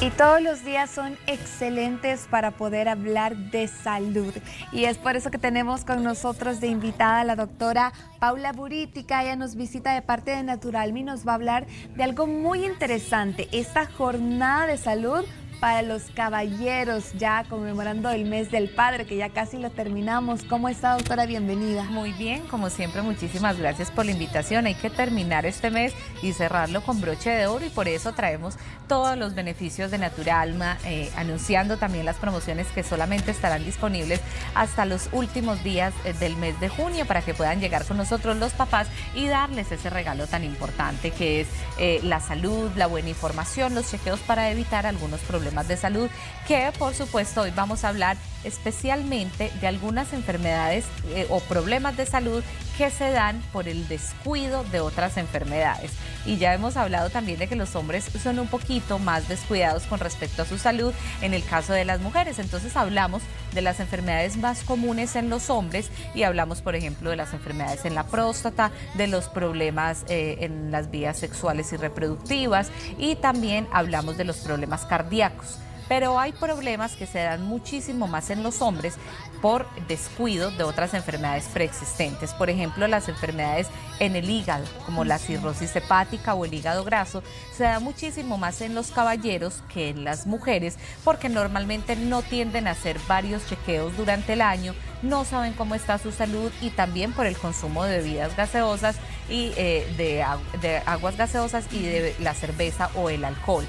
Y todos los días son excelentes para poder hablar de salud. Y es por eso que tenemos con nosotros de invitada a la doctora Paula Burítica. Ella nos visita de parte de Naturalme y nos va a hablar de algo muy interesante. Esta jornada de salud para los caballeros, ya conmemorando el mes del padre, que ya casi lo terminamos. ¿Cómo está, doctora? Bienvenida. Muy bien, como siempre, muchísimas gracias por la invitación. Hay que terminar este mes y cerrarlo con broche de oro, y por eso traemos todos los beneficios de Naturalme, anunciando también las promociones que solamente estarán disponibles hasta los últimos días del mes de junio, para que puedan llegar con nosotros los papás y darles ese regalo tan importante que es la salud, la buena información, los chequeos para evitar algunos problemas de salud, que por supuesto hoy vamos a hablar especialmente de algunas enfermedades o problemas de salud que se dan por el descuido de otras enfermedades. Y ya hemos hablado también de que los hombres son un poquito más descuidados con respecto a su salud en el caso de las mujeres. Entonces hablamos de las enfermedades más comunes en los hombres y hablamos, por ejemplo, de las enfermedades en la próstata, de los problemas en las vías sexuales y reproductivas, y también hablamos de los problemas cardíacos. Pero hay problemas que se dan muchísimo más en los hombres por descuido de otras enfermedades preexistentes. Por ejemplo, las enfermedades en el hígado, como la cirrosis hepática o el hígado graso, se da muchísimo más en los caballeros que en las mujeres, porque normalmente no tienden a hacer varios chequeos durante el año, no saben cómo está su salud, y también por el consumo de bebidas gaseosas y de aguas gaseosas y de la cerveza o el alcohol.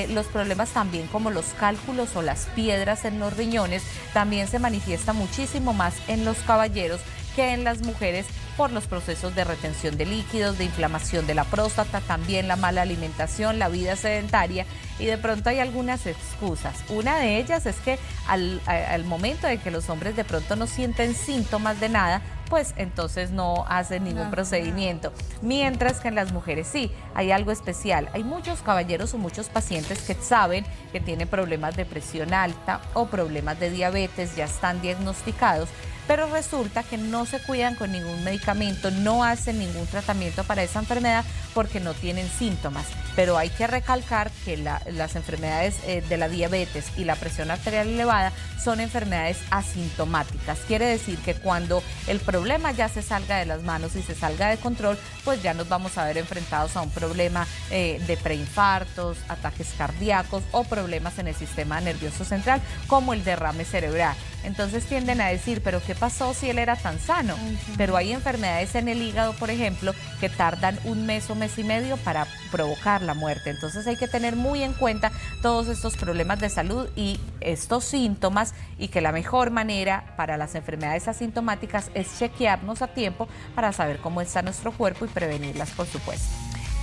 Los problemas también como los cálculos o las piedras en los riñones también se manifiesta muchísimo más en los caballeros que en las mujeres, por los procesos de retención de líquidos, de inflamación de la próstata, también la mala alimentación, la vida sedentaria, y de pronto hay algunas excusas. Una de ellas es que al momento de que los hombres de pronto no sienten síntomas de nada, pues entonces no hacen ningún procedimiento, mientras que en las mujeres sí, hay algo especial. Hay muchos caballeros o muchos pacientes que saben que tienen problemas de presión alta o problemas de diabetes, ya están diagnosticados, pero resulta que no se cuidan con ningún medicamento, no hacen ningún tratamiento para esa enfermedad porque no tienen síntomas. Pero hay que recalcar que las enfermedades de la diabetes y la presión arterial elevada son enfermedades asintomáticas. Quiere decir que cuando el problema ya se salga de las manos y se salga de control, pues ya nos vamos a ver enfrentados a un problema de preinfartos, ataques cardíacos o problemas en el sistema nervioso central, como el derrame cerebral. Entonces tienden a decir, pero ¿qué pasó si él era tan sano? Pero hay enfermedades en el hígado, por ejemplo, que tardan un mes o mes y medio para provocar la muerte. Entonces hay que tener muy en cuenta todos estos problemas de salud y estos síntomas, y que la mejor manera para las enfermedades asintomáticas es chequearnos a tiempo para saber cómo está nuestro cuerpo y prevenirlas, por supuesto.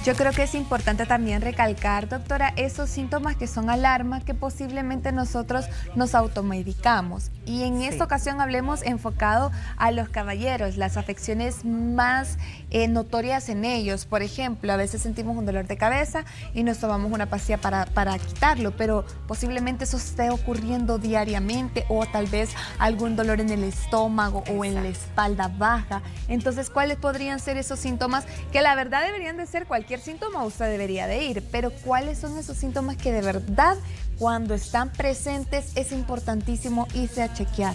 Yo creo que es importante también recalcar, doctora, esos síntomas que son alarma, que posiblemente nosotros nos automedicamos. Y en esta ocasión hablemos enfocado a los caballeros, las afecciones más notorias en ellos. Por ejemplo, a veces sentimos un dolor de cabeza y nos tomamos una pastilla para quitarlo, pero posiblemente eso esté ocurriendo diariamente, o tal vez algún dolor en el estómago o en la espalda baja. Entonces, ¿cuáles podrían ser esos síntomas que la verdad deberían de ser cualquier síntoma usted debería de ir, pero cuáles son esos síntomas que de verdad cuando están presentes es importantísimo irse a chequear?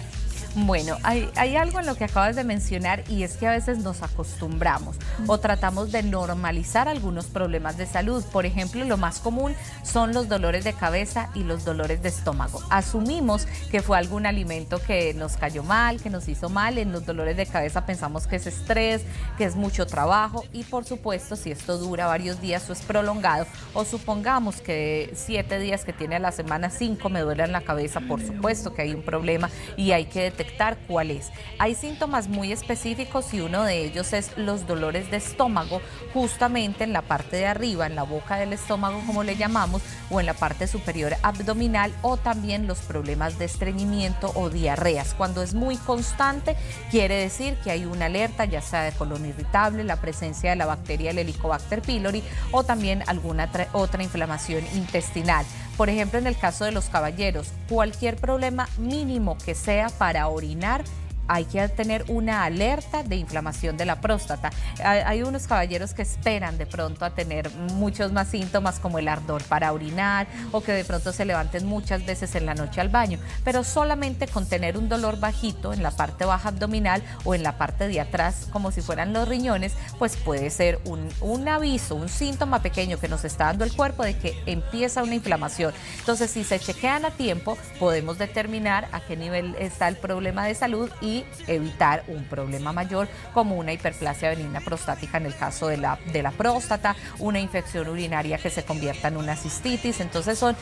Bueno, hay algo en lo que acabas de mencionar, y es que a veces nos acostumbramos o tratamos de normalizar algunos problemas de salud. Por ejemplo, lo más común son los dolores de cabeza y los dolores de estómago. Asumimos que fue algún alimento que nos cayó mal, que nos hizo mal. En los dolores de cabeza pensamos que es estrés, que es mucho trabajo, y por supuesto, si esto dura varios días o es prolongado, o supongamos que 7 días que tiene a la semana, 5 me duele en la cabeza, por supuesto que hay un problema y hay que detectar cuál es. Hay síntomas muy específicos, y uno de ellos es los dolores de estómago, justamente en la parte de arriba, en la boca del estómago, como le llamamos, o en la parte superior abdominal, o también los problemas de estreñimiento o diarreas. Cuando es muy constante, quiere decir que hay una alerta, ya sea de colon irritable, la presencia de la bacteria, el Helicobacter pylori, o también alguna otra inflamación intestinal. Por ejemplo, en el caso de los caballeros, cualquier problema mínimo que sea para orinar hay que tener una alerta de inflamación de la próstata. Hay unos caballeros que esperan de pronto a tener muchos más síntomas como el ardor para orinar o que de pronto se levanten muchas veces en la noche al baño, pero solamente con tener un dolor bajito en la parte baja abdominal o en la parte de atrás como si fueran los riñones, pues puede ser un aviso, un síntoma pequeño que nos está dando el cuerpo de que empieza una inflamación. Entonces, si se chequean a tiempo, podemos determinar a qué nivel está el problema de salud y evitar un problema mayor como una hiperplasia benigna prostática en el caso de la próstata, una infección urinaria que se convierta en una cistitis. Entonces son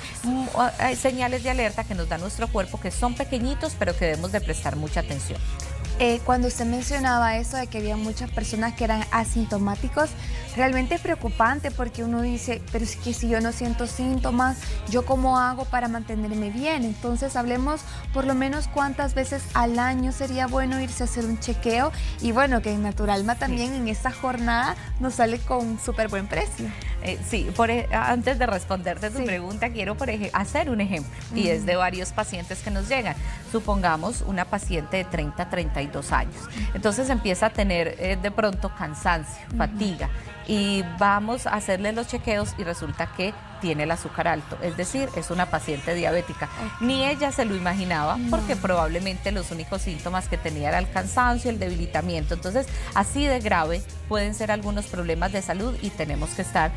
señales de alerta que nos da nuestro cuerpo que son pequeñitos pero que debemos de prestar mucha atención. Cuando usted mencionaba eso de que había muchas personas que eran asintomáticos, realmente es preocupante porque uno dice, pero es que si yo no siento síntomas, ¿yo cómo hago para mantenerme bien? Entonces hablemos por lo menos cuántas veces al año sería bueno irse a hacer un chequeo y bueno, que en Naturalma también en esta jornada nos sale con súper buen precio. Sí, antes de responderte tu pregunta, quiero hacer un ejemplo y es de varios pacientes que nos llegan. Supongamos una paciente de 30 a 32 años. Entonces empieza a tener de pronto cansancio, fatiga y vamos a hacerle los chequeos y resulta que tiene el azúcar alto, es decir, es una paciente diabética. Ni ella se lo imaginaba porque probablemente los únicos síntomas que tenía era el cansancio, el debilitamiento. Entonces, así de grave pueden ser algunos problemas de salud y tenemos que estar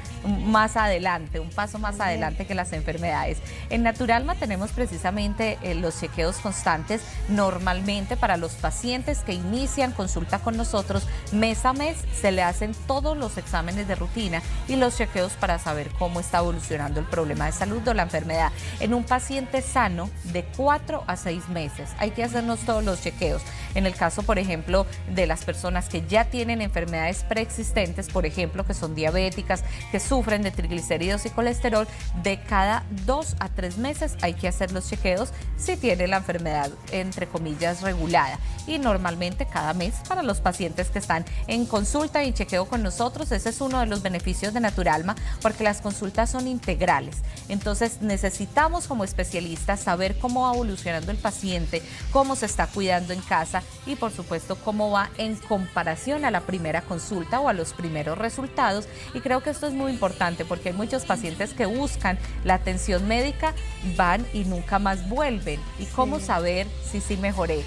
más adelante, un paso más adelante que las enfermedades. En Naturalma tenemos precisamente los chequeos constantes normalmente para los pacientes que inician consulta con nosotros. Mes a mes se le hacen todos los exámenes de rutina y los chequeos para saber cómo está evolucionando el problema de salud o la enfermedad. En un paciente sano de 4 a 6 meses hay que hacernos todos los chequeos. En el caso, por ejemplo, de las personas que ya tienen enfermedades preexistentes, por ejemplo, que son diabéticas, que sufren de triglicéridos y colesterol, de cada 2 a 3 meses hay que hacer los chequeos si tiene la enfermedad, entre comillas, regulada. Y normalmente cada mes para los pacientes que están en consulta y chequeo con nosotros. Ese es uno de los beneficios de Naturalma, porque las consultas son integrales. Entonces necesitamos como especialistas saber cómo va evolucionando el paciente, cómo se está cuidando en casa y por supuesto cómo va en comparación a la primera consulta o a los primeros resultados. Y creo que esto es muy importante porque hay muchos pacientes que buscan la atención médica, van y nunca más vuelven. ¿Y cómo saber si sí mejoré?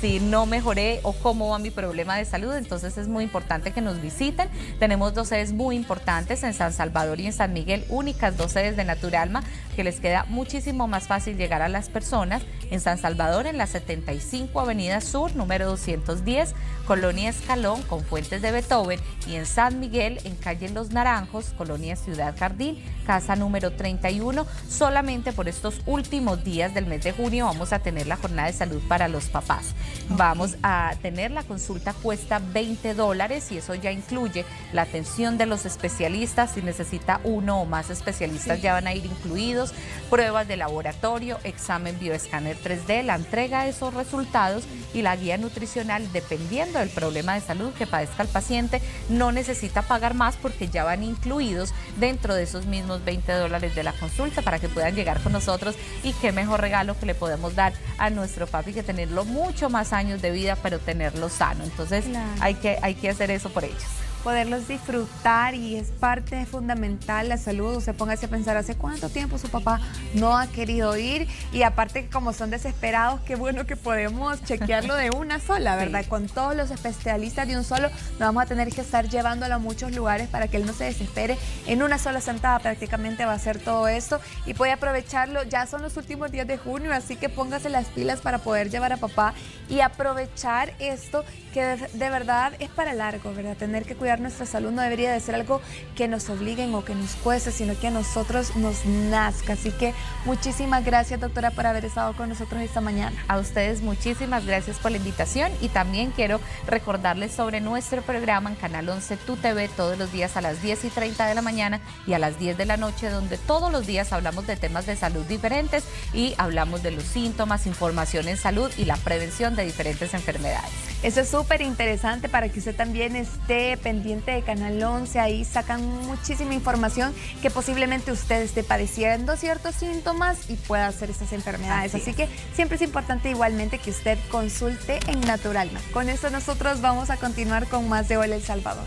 Si no mejoré o cómo va mi problema de salud? Entonces es muy importante que nos visiten. Tenemos 2 sedes muy importantes en San Salvador y en San Miguel, únicas 2 sedes de Naturalma, que les queda muchísimo más fácil llegar a las personas. En San Salvador, en la 75 Avenida Sur, número 210, Colonia Escalón, con Fuentes de Beethoven, y en San Miguel, en calle Los Naranjos, Colonia Ciudad Jardín, casa número 31. Solamente por estos últimos días del mes de junio vamos a tener la jornada de salud para los papás. Vamos a tener la consulta, cuesta $20 y eso ya incluye la atención de los especialistas. Si necesita uno o más especialistas ya van a ir incluidos, pruebas de laboratorio, examen bioescáner 3D, la entrega de esos resultados y la guía nutricional dependiendo del problema de salud que padezca el paciente. No necesita pagar más porque ya van incluidos dentro de esos mismos $20 de la consulta para que puedan llegar con nosotros. Y qué mejor regalo que le podemos dar a nuestro papi que tenerlo mucho más años de vida, pero tenerlo sano. Entonces hay que hacer eso por ellos. Poderlos disfrutar, y es parte fundamental la salud. Usted póngase a pensar hace cuánto tiempo su papá no ha querido ir, y aparte que como son desesperados, qué bueno que podemos chequearlo de una sola, ¿verdad? Sí. Con todos los especialistas de un solo, no vamos a tener que estar llevándolo a muchos lugares para que él no se desespere. En una sola sentada prácticamente va a hacer todo esto y puede aprovecharlo. Ya son los últimos días de junio, así que póngase las pilas para poder llevar a papá y aprovechar esto que de verdad es para largo, ¿verdad? Tener que cuidar nuestra salud no debería de ser algo que nos obliguen o que nos cueste, sino que a nosotros nos nazca. Así que muchísimas gracias, doctora, por haber estado con nosotros esta mañana. A ustedes muchísimas gracias por la invitación, y también quiero recordarles sobre nuestro programa en Canal 11 Tu TV todos los días a las 10:30 de la mañana y a las 10 de la noche, donde todos los días hablamos de temas de salud diferentes y hablamos de los síntomas, información en salud y la prevención de diferentes enfermedades. Eso es súper interesante para que usted también esté pendiente pendiente de Canal 11, ahí sacan muchísima información que posiblemente usted esté padeciendo ciertos síntomas y pueda hacer estas enfermedades. Así que siempre es importante igualmente que usted consulte en Naturalma. Con esto nosotros vamos a continuar con más de Hola El Salvador.